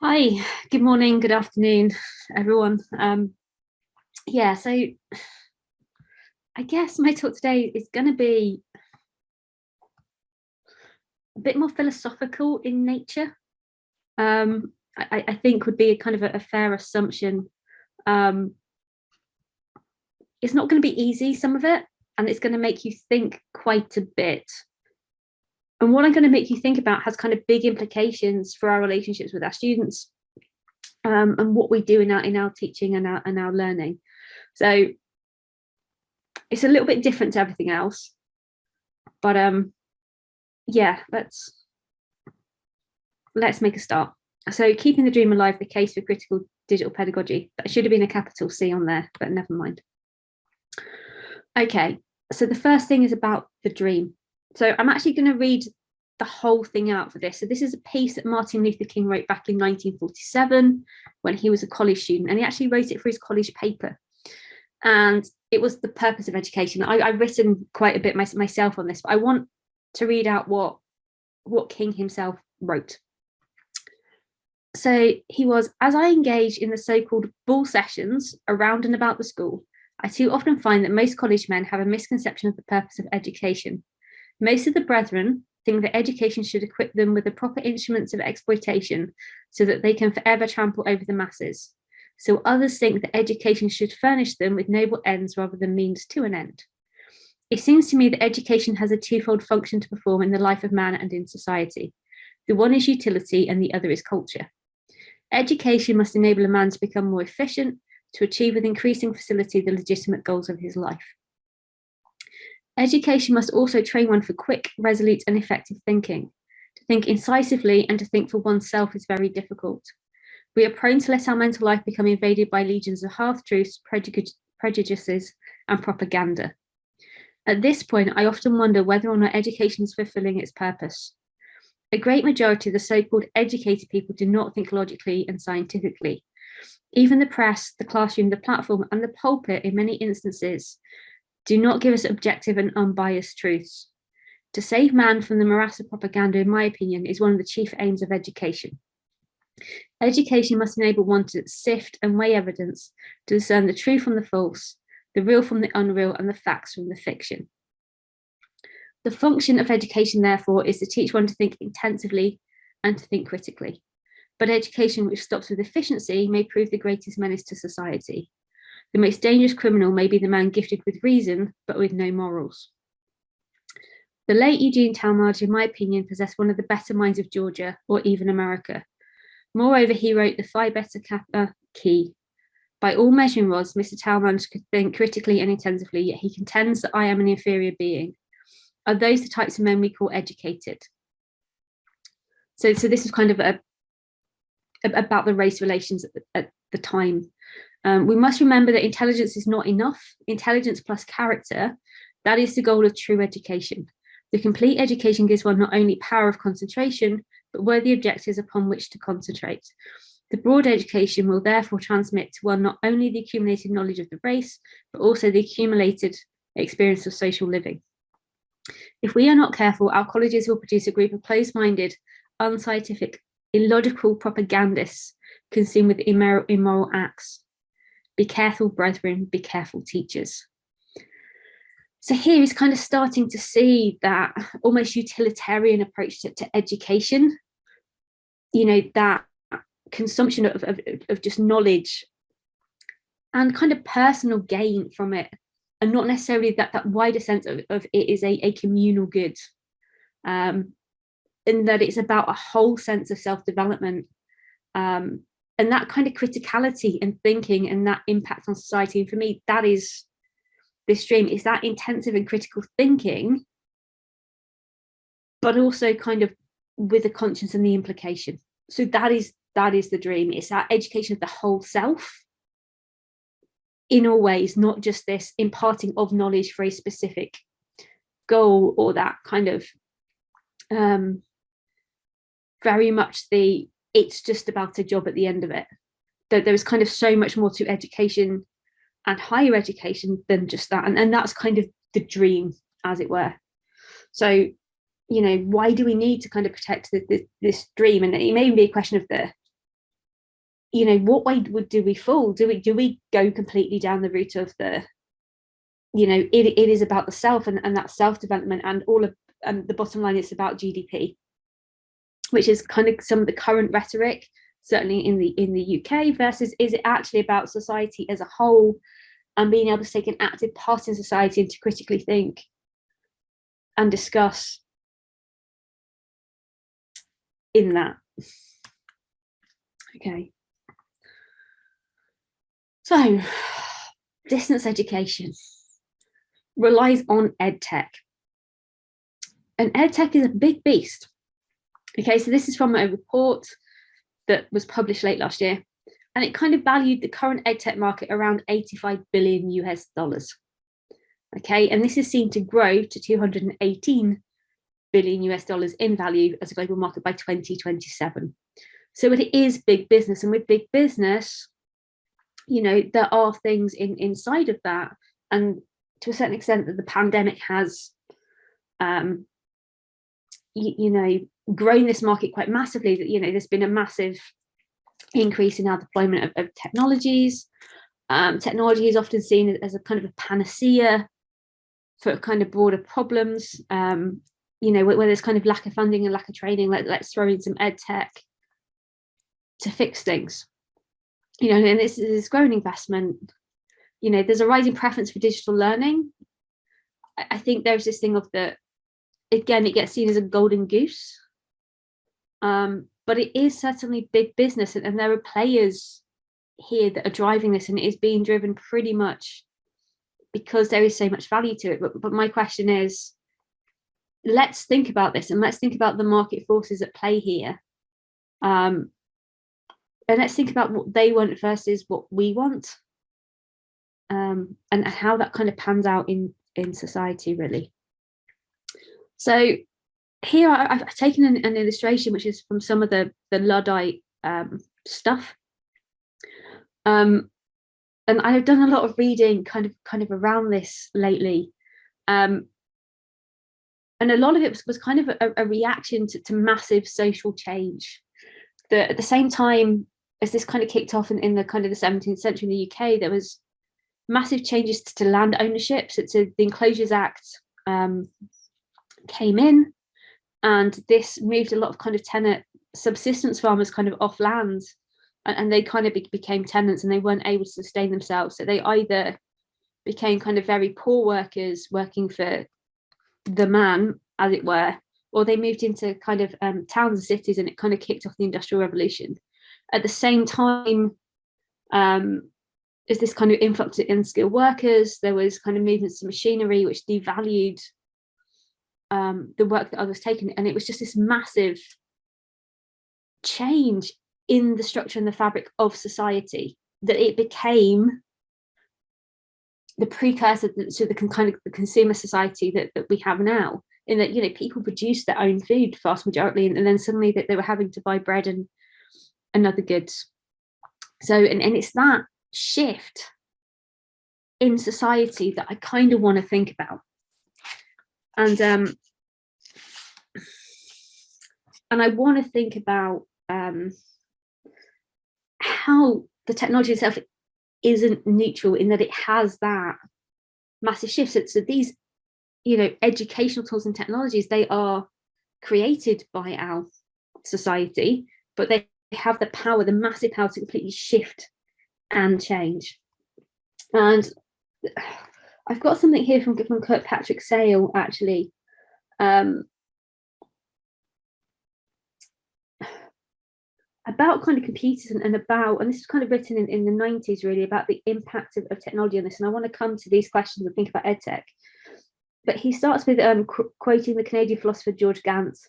Hi, good morning, good afternoon, everyone. So I guess my talk today is going to be a bit more philosophical in nature. I think would be a kind of a fair assumption. Um, it's not going to be easy, some of it, and it's going to make you think quite a bit. And what I'm going to make you think about has kind of big implications for our relationships with our students, and what we do in our teaching and our learning. So it's a little bit different to everything else, but yeah, let's make a start. So keeping the dream alive, the case for critical digital pedagogy. That should have been a capital C on there, but never mind. Okay, so the first thing is about the dream. So I'm actually going to read the whole thing out for this. So this is a piece that Martin Luther King wrote back in 1947 when he was a college student, and he actually wrote it for his college paper. And it was the purpose of education. I've written quite a bit myself on this, but I want to read out what King himself wrote. So he was, as I engage in the so-called bull sessions around and about the school, I too often find that most college men have a misconception of the purpose of education. Most of the brethren think that education should equip them with the proper instruments of exploitation so that they can forever trample over the masses. So others think that education should furnish them with noble ends rather than means to an end. It seems to me that education has a twofold function to perform in the life of man and in society. The one is utility and the other is culture. Education must enable a man to become more efficient, to achieve with increasing facility the legitimate goals of his life. Education must also train one for quick, resolute, and effective thinking. To think incisively and to think for oneself is very difficult. We are prone to let our mental life become invaded by legions of half-truths, prejudices, and propaganda. At this point, I often wonder whether or not education is fulfilling its purpose. A great majority of the so-called educated people do not think logically and scientifically. Even the press, the classroom, the platform, and the pulpit, in many instances, do not give us objective and unbiased truths. To save man from the morass of propaganda, in my opinion, is one of the chief aims of education. Education must enable one to sift and weigh evidence, to discern the true from the false, the real from the unreal, and the facts from the fiction. The function of education, therefore, is to teach one to think intensively and to think critically. But education which stops with efficiency may prove the greatest menace to society. The most dangerous criminal may be the man gifted with reason, but with no morals. The late Eugene Talmadge, in my opinion, possessed one of the better minds of Georgia or even America. Moreover, he wrote the Phi Beta Kappa key. By all measuring rods, Mr. Talmadge could think critically and intensively, yet he contends that I am an inferior being. Are those the types of men we call educated? So this is kind of about the race relations at the time. We must remember that intelligence is not enough. Intelligence plus character, that is the goal of true education. The complete education gives one not only power of concentration, but worthy objectives upon which to concentrate. The broad education will therefore transmit to one not only the accumulated knowledge of the race, but also the accumulated experience of social living. If we are not careful, our colleges will produce a group of closed-minded, unscientific, illogical propagandists consumed with immoral acts. Be careful, brethren, be careful, teachers. So here he's kind of starting to see that almost utilitarian approach to education, that consumption of just knowledge and kind of personal gain from it, and not necessarily that wider sense of it is a communal good, and that it's about a whole sense of self-development, and that kind of criticality and thinking and that impact on society. And for me, that is this dream, is that intensive and critical thinking, but also kind of with the conscience and the implication. So that is the dream. It's that education of the whole self in all ways, not just this imparting of knowledge for a specific goal, or that kind of very much it's just about a job at the end of it. That there is kind of so much more to education and higher education than just that. And that's kind of the dream, as it were. So, why do we need to kind of protect this dream? And it may even be a question of what way do we fall? Do we go completely down the route of the, it is about the self and that self-development, and all of the bottom line is about GDP, which is kind of some of the current rhetoric, certainly in the UK, versus is it actually about society as a whole and being able to take an active part in society and to critically think and discuss in that. Okay. So, distance education relies on EdTech. And EdTech is a big beast. Okay, so this is from a report that was published late last year, and it kind of valued the current EdTech market around 85 billion US dollars. Okay, and this is seen to grow to 218 billion US dollars in value as a global market by 2027. So it is big business, and with big business, there are things inside of that, and to a certain extent that the pandemic has grown this market quite massively. That there's been a massive increase in our deployment of technologies. Technology is often seen as a kind of a panacea for kind of broader problems. Where there's kind of lack of funding and lack of training, let's throw in some ed tech to fix things. And this is growing investment. There's a rising preference for digital learning. I think there's this thing of the, again, it gets seen as a golden goose, but it is certainly big business, and there are players here that are driving this, and it is being driven pretty much because there is so much value to it. But my question is, let's think about this, and let's think about the market forces at play here, and let's think about what they want versus what we want, and how that kind of pans out in society, really. So here I've taken an illustration which is from some of the Luddite stuff, and I've done a lot of reading kind of around this lately, and a lot of it was kind of a reaction to massive social change. That at the same time as this kind of kicked off in the kind of the 17th century in the UK, there was massive changes to land ownership. So the Enclosures Act came in, and this moved a lot of kind of tenant subsistence farmers kind of off land, and they kind of became tenants, and they weren't able to sustain themselves. So they either became kind of very poor workers working for the man, as it were, or they moved into kind of towns and cities, and it kind of kicked off the Industrial Revolution. At the same time, as this kind of influx of unskilled workers, there was kind of movements to machinery which devalued the work that others taken, and it was just this massive change in the structure and the fabric of society that it became the precursor to the kind of the consumer society that we have now, in that people produce their own food vast majority, and then suddenly that they were having to buy bread and other goods. So and it's that shift in society that I kind of want to think about. And I want to think about how the technology itself isn't neutral, in that it has that massive shift. So these, educational tools and technologies, they are created by our society, but they have the power, the massive power, to completely shift and change. And I've got something here from Kirkpatrick Sale, actually, about kind of computers and this is kind of written in the 90s, really, about the impact of technology on this. And I want to come to these questions and think about EdTech. But he starts with quoting the Canadian philosopher George Gantz,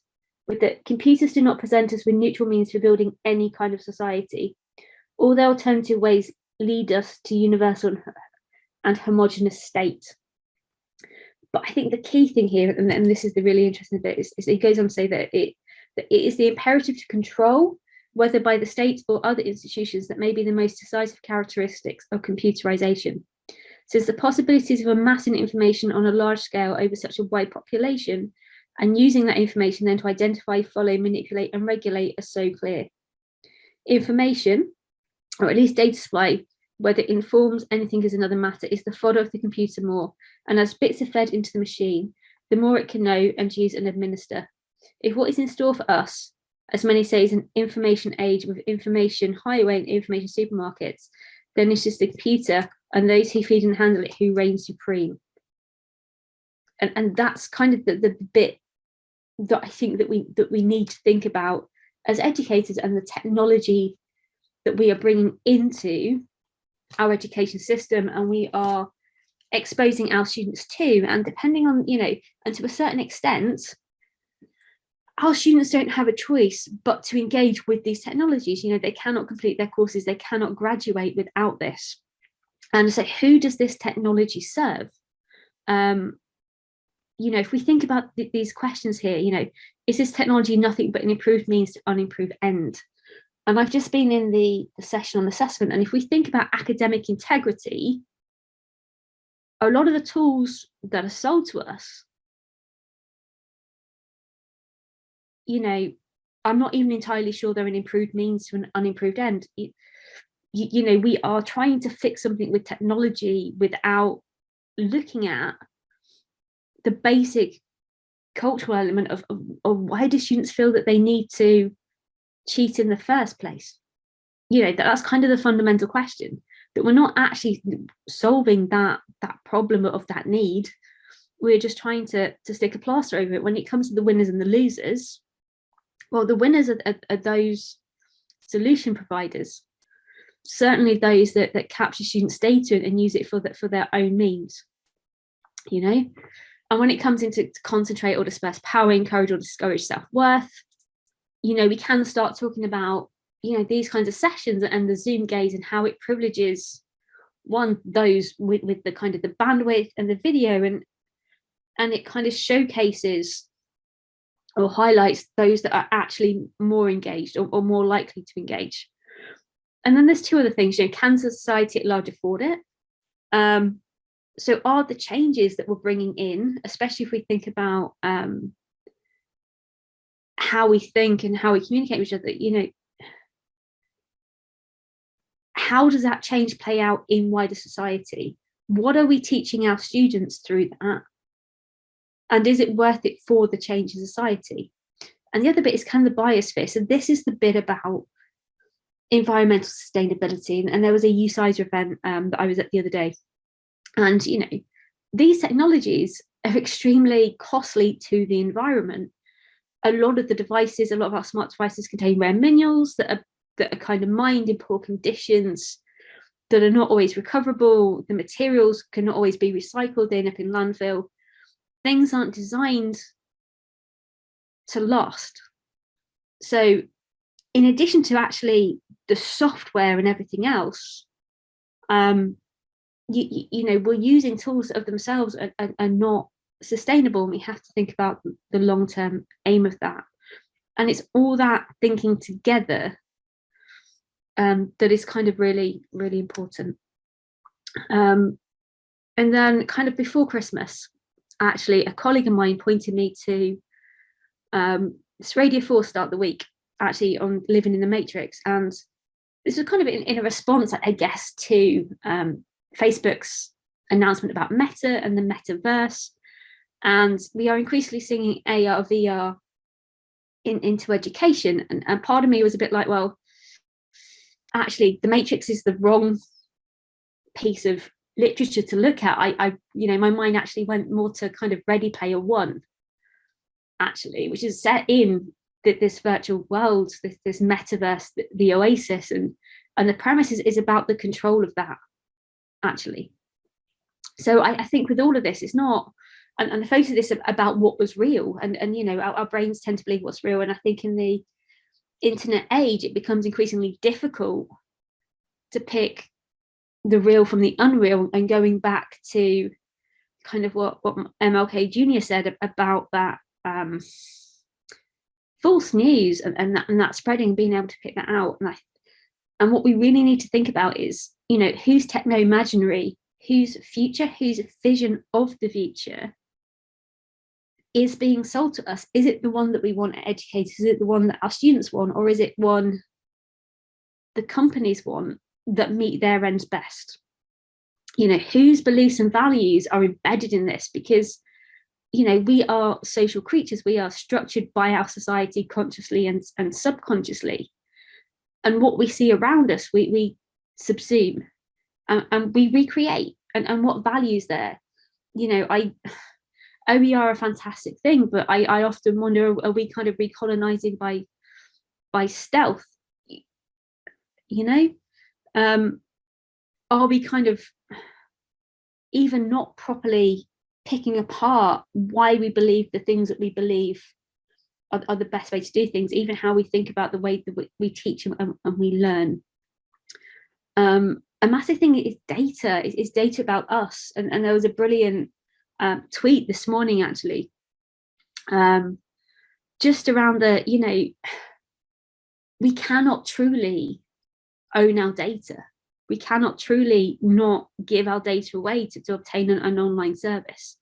with that computers do not present us with neutral means for building any kind of society. All their alternative ways lead us to universal and homogeneous state. But I think the key thing here, and this is the really interesting bit, is he goes on to say that it is the imperative to control, whether by the state or other institutions, that may be the most decisive characteristics of computerization. Since the possibilities of amassing information on a large scale over such a wide population, and using that information then to identify, follow, manipulate, and regulate are so clear. Information, or at least data supply, whether it informs anything is another matter, is the fodder of the computer more. And as bits are fed into the machine, the more it can know and use and administer. If what is in store for us, as many say, is an information age with information highway and information supermarkets, then it's just the computer and those who feed and handle it who reign supreme. And that's kind of the bit that I think that we need to think about as educators, and the technology that we are bringing into our education system and we are exposing our students to. And depending on, and to a certain extent, our students don't have a choice but to engage with these technologies. They cannot complete their courses, they cannot graduate without this. And so who does this technology serve? If we think about these questions here, is this technology nothing but an improved means to unimproved end? And I've just been in the session on assessment, and if we think about academic integrity, a lot of the tools that are sold to us, I'm not even entirely sure they're an improved means to an unimproved end. We are trying to fix something with technology without looking at the basic cultural element of why do students feel that they need to cheat in the first place? That's kind of the fundamental question, that we're not actually solving that problem of that need. We're just trying to stick a plaster over it. When it comes to the winners and the losers, well, the winners are those solution providers, certainly those that capture students' data and use it for their own means. And when it comes into concentrate or disperse power, encourage or discourage self-worth, we can start talking about, these kinds of sessions and the Zoom gaze and how it privileges those with the kind of the bandwidth and the video, and it kind of showcases or highlights those that are actually more engaged or more likely to engage. And then there's two other things, can society at large afford it? So are the changes that we're bringing in, especially if we think about how we think and how we communicate with each other, how does that change play out in wider society? What are we teaching our students through that? And is it worth it for the change in society? And the other bit is kind of the biosphere. So this is the bit about environmental sustainability. And there was a UCISA event that I was at the other day. And, these technologies are extremely costly to the environment. A lot of the devices, a lot of our smart devices contain rare minerals that are kind of mined in poor conditions, that are not always recoverable. The materials cannot always be recycled, they end up in landfill. Things aren't designed to last. So in addition to actually the software and everything else, we're using tools of themselves are not sustainable, and we have to think about the long-term aim of that. And it's all that thinking together that is kind of really, really important. And then kind of before Christmas, actually, a colleague of mine pointed me to this Radio 4 Start the Week, actually on Living in the Matrix. And this was kind of in a response, I guess, to Facebook's announcement about Meta and the metaverse. And we are increasingly seeing AR, VR into education. And part of me was a bit like, well, actually, the Matrix is the wrong piece of literature to look at. My mind actually went more to kind of Ready Player One, actually, which is set in this virtual world, this metaverse, the oasis, and the premise is about the control of that, actually. So I think with all of this, it's not, and the focus of this about what was real, and our brains tend to believe what's real, and I think in the internet age, it becomes increasingly difficult to pick the real from the unreal, and going back to kind of what MLK Jr. said about that false news and that spreading, being able to pick that out. And what we really need to think about is, whose techno-imaginary, whose future, whose vision of the future is being sold to us. Is it the one that we want as educators? Is it the one that our students want? Or is it one the companies want? that meet their ends best. You know, whose beliefs and values are embedded in this? Because, you know, we are social creatures. We are structured by our society consciously and subconsciously. And what we see around us, we subsume and we recreate. And what values there? You know, OER are a fantastic thing, but I often wonder, are we kind of recolonizing by stealth? You know, are we kind of even not properly picking apart why we believe the things that we believe are the best way to do things, even how we think about the way that we teach and we learn. A massive thing is data, is data about us. And there was a brilliant tweet this morning, actually, just around the, you know, we cannot truly own our data. We cannot truly not give our data away to obtain an online service.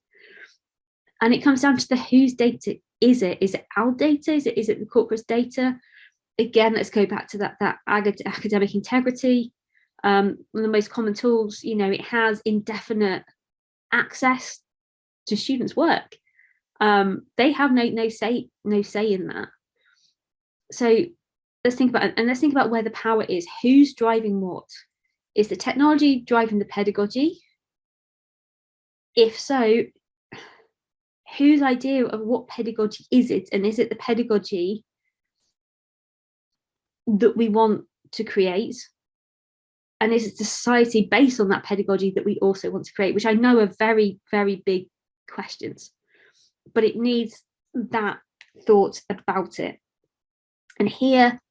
And it comes down to the whose data is it? Is it our data? Is it the corporate's data? Again, let's go back to that academic integrity. One of the most common tools, you know, it has indefinite access to students' work. They have no say in that. So let's think about it, and let's think about where the power is. Who's driving what? Is the technology driving the pedagogy? If so, whose idea of what pedagogy is it? And is it the pedagogy that we want to create? And is it society based on that pedagogy that we also want to create? Which I know are very, very big questions, but it needs that thought about it. And here,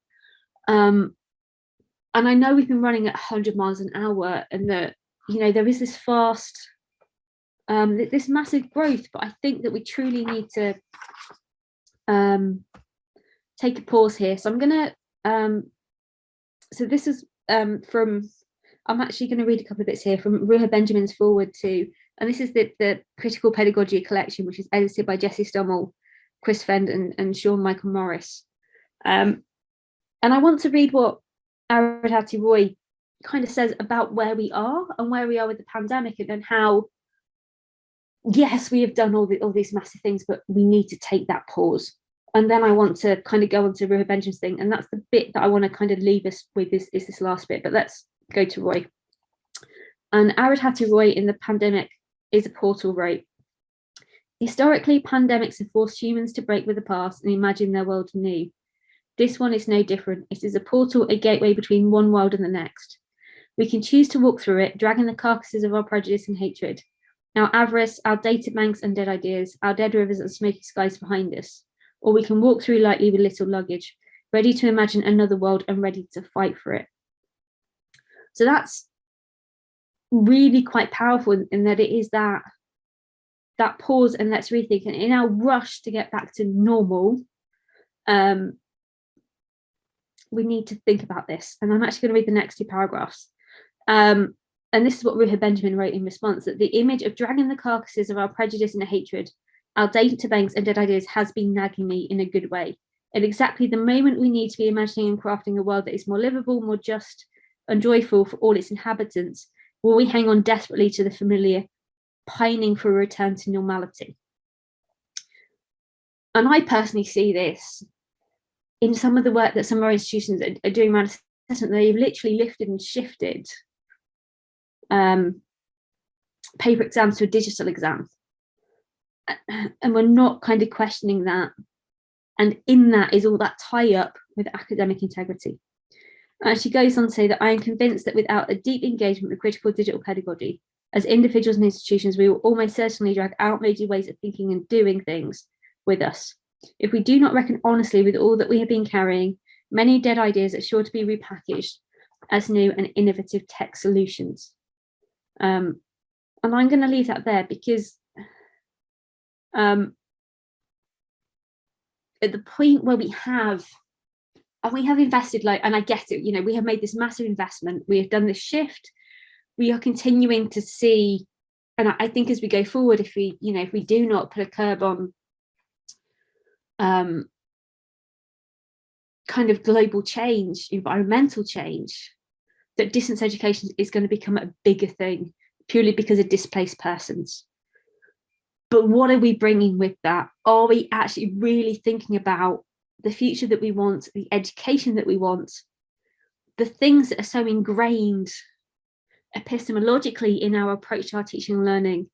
and I know we've been running at 100 miles an hour, and that, you know, there is this fast, this massive growth, but I think that we truly need to take a pause here. So I'm gonna, so this is from, I'm actually going to read a couple of bits here from Ruha Benjamin's forward to, and this is the Critical Pedagogy collection, which is edited by Jessie Stommel, Chris Fend and Sean Michael Morris. And I want to read what Arundhati Roy kind of says about where we are and where we are with the pandemic, and then how, yes, we have done all these massive things, but we need to take that pause. And then I want to kind of go on to Ruha Benjamin's thing, and that's the bit that I want to kind of leave us with, is this last bit. But let's go to Roy. And Arundhati Roy in the pandemic is a portal wrote, historically, pandemics have forced humans to break with the past and imagine their world anew. This one is no different. It is a portal, a gateway between one world and the next. We can choose to walk through it, dragging the carcasses of our prejudice and hatred, our avarice, our data banks and dead ideas, our dead rivers and smoky skies behind us. Or we can walk through lightly with little luggage, ready to imagine another world and ready to fight for it. So that's really quite powerful, in that it is that pause and let's rethink. And in our rush to get back to normal, we need to think about this. And I'm actually going to read the next two paragraphs. And this is what Ruha Benjamin wrote in response, that the image of dragging the carcasses of our prejudice and hatred, our data banks and dead ideas, has been nagging me in a good way. At exactly the moment we need to be imagining and crafting a world that is more livable, more just and joyful for all its inhabitants, will we hang on desperately to the familiar, pining for a return to normality? And I personally see this in some of the work that some of our institutions are doing around assessment. They've literally lifted and shifted paper exams to a digital exam. And we're not kind of questioning that. And in that is all that tie up with academic integrity. And she goes on to say that I am convinced that without a deep engagement with critical digital pedagogy, as individuals and institutions, we will almost certainly drag outmoded ways of thinking and doing things with us. If we do not reckon honestly with all that we have been carrying, many dead ideas are sure to be repackaged as new and innovative tech solutions. And I'm going to leave that there, because at the point where we have invested, like, and I get it, you know, we have made this massive investment, we have done this shift, we are continuing to see, and I think as we go forward, if we do not put a curb on kind of global change, environmental change, that distance education is going to become a bigger thing purely because of displaced persons. But what are we bringing with that? Are we actually really thinking about the future that we want, the education that we want, the things that are so ingrained epistemologically in our approach to our teaching and learning,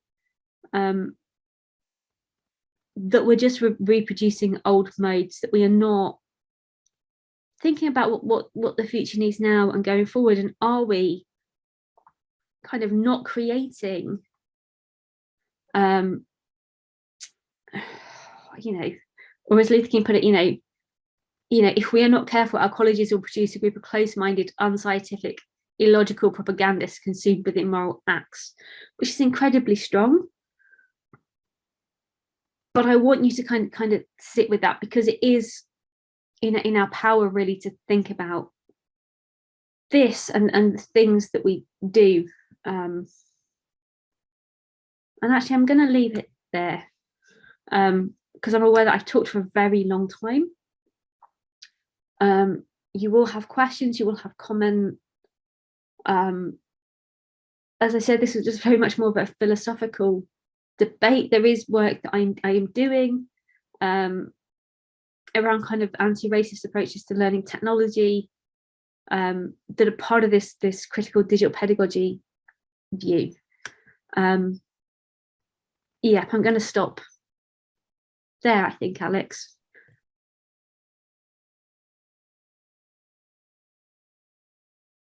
that we're just reproducing old modes, that we are not thinking about what the future needs now and going forward? And are we kind of not creating, or as Luther King put it, if we are not careful, our colleges will produce a group of close-minded, unscientific, illogical propagandists consumed with immoral acts, which is incredibly strong. But I want you to kind of sit with that, because it is in our power really to think about this and the things that we do. And actually, I'm going to leave it there, because I'm aware that I've talked for a very long time. You will have questions, you will have comment. As I said, this is just very much more of a philosophical debate. There is work that I am doing around kind of anti-racist approaches to learning technology, that are part of this critical digital pedagogy view. Yeah, I'm going to stop there, I think, Alex.